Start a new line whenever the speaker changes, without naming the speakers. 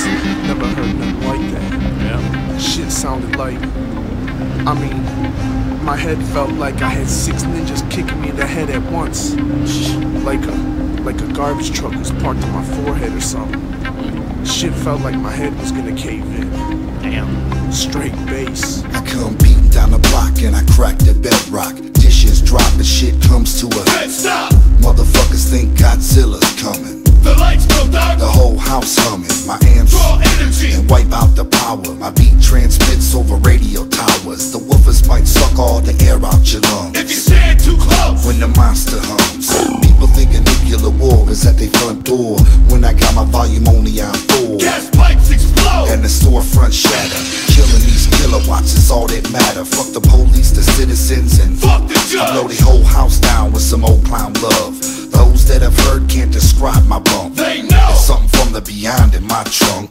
Yes, never heard nothing like that.
Yeah.
Shit sounded like, I mean, my head felt like I had 6 ninjas kicking me in the head at once. Like a garbage truck was parked on my forehead or something. Shit felt like my head was gonna cave in.
Damn.
Straight bass.
I come beating down the block and I crack the bedrock. Dishes drop and shit comes to a
Hey, stop!
Motherfuckers think Godzilla's coming.
The lights go dark.
The whole house humming. My amps
Draw energy.
and wipe out the power. My beat transmits over radio towers. The woofers might suck all the air out your lungs
If you stand too close.
when the monster hums. People think a nuclear war is at their front door. When I got my volume only on full
Gas pipes explode.
and the storefront shatter. Killing these kilowatts is all that matter. Fuck the police, the citizens, and
Fuck the
I blow
judge.
the whole house down with some old clown love. Those that have heard can't describe my bump.
They know.
It's something from the beyond in my trunk.